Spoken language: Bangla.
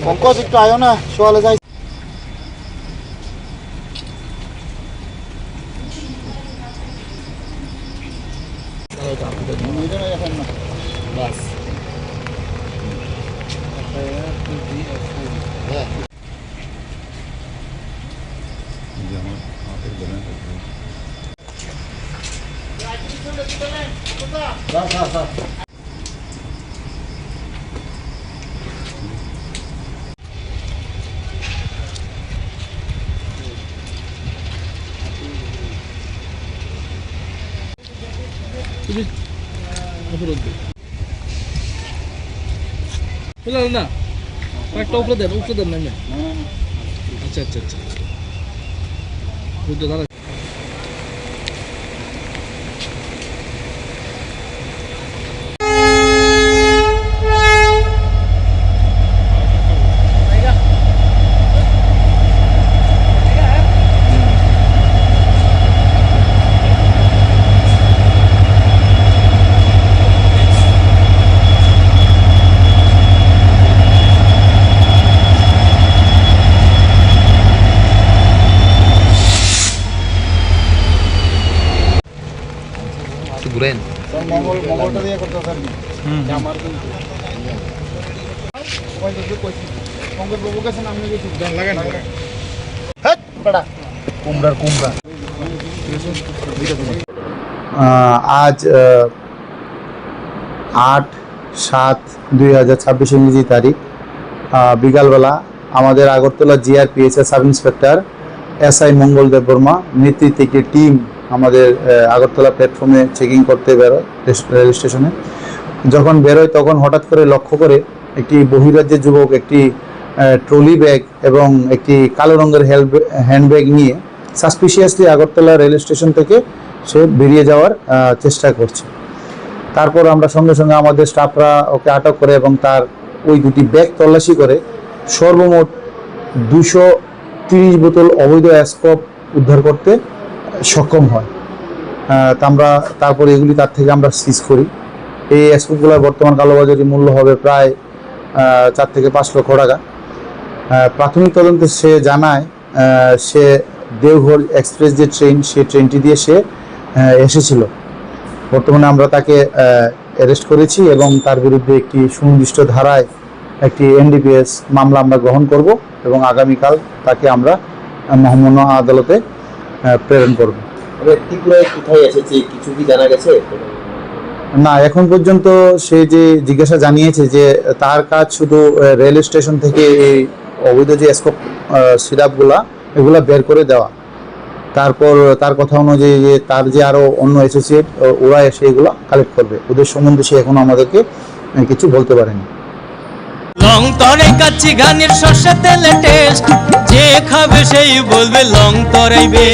পঙ্কজ একটু আয়ো না, শোয়ালে যাই। না একটা উপরে দেন না। আচ্ছা আচ্ছা আচ্ছা দাঁড়া। ঘুরেন মঙ্গলটা দিয়ে করতে হবে আমার কিন্তু পঙ্কজ বাবু কাছে নাম নিয়ে কিছু লাগান কুমড়া আজ 8/7/2026 ইংরেজি তারিখ বিকালবেলা আমাদের আগরতলা জিআরপিএসের সাব ইন্সপেক্টর SI মঙ্গল দেববর্মা নেতৃত্বে একটি টিম আমাদের আগরতলা প্ল্যাটফর্মে চেকিং করতে বেরোয় রেল স্টেশনে। যখন বেরোয় তখন হঠাৎ করে লক্ষ্য করে একটি বহিরাজ্যের যুবক একটি ট্রলি ব্যাগ এবং একটি কালো রঙের হ্যান্ডব্যাগ নিয়ে সাসপিশিয়াসলি আগরতলা রেল স্টেশন থেকে সে বেরিয়ে যাওয়ার চেষ্টা করছে। তারপর আমরা সঙ্গে সঙ্গে আমাদের স্টাফরা ওকে আটক করে এবং তার ওই দুটি ব্যাগ তল্লাশি করে সর্বমোট 230 বোতল অবৈধ অ্যাসকপ উদ্ধার করতে সক্ষম হয়। আমরা তারপরে এগুলি তার থেকে আমরা সিজ করি। এই অ্যাসকপগুলোর বর্তমান কালোবাজারি মূল্য হবে প্রায় 4 থেকে 5 লক্ষ টাকা। প্রাথমিক তদন্তে সে জানায় সে দেওঘর এক্সপ্রেস যে ট্রেন, সেই ট্রেনটি দিয়ে সে এসেছিল। বর্তমানে আমরা তাকে অ্যারেস্ট করেছি এবং তার বিরুদ্ধে একটি সুনির্দিষ্ট ধারায় একটি NDPS মামলা আমরা গ্রহণ করব এবং আগামীকাল তাকে আমরা মহামান্য আদালতে প্রেরণ করব। কোথায় এসেছে কিছু কি জানা গেছে? না, এখন পর্যন্ত সে যে জিজ্ঞাসা জানিয়েছে যে তার কাজ শুধু রেল স্টেশন থেকে এই অবৈধ যে স্কোপ সিরাপগুলা এগুলা বের করে দেওয়া। তারপর তার কথা অনুযায়ী যে তার যে আরও অন্য অ্যাসোসিয়েট ওরা এসে এগুলো কালেক্ট করবে। ওদের সম্বন্ধে সে এখনো আমাদেরকে কিছু বলতে পারেনি। লং তরাই কাচ্চি ঘানির সর্ষে তেলে টেস্ট, যে খাবে সেই বলবে লং তরাইবে।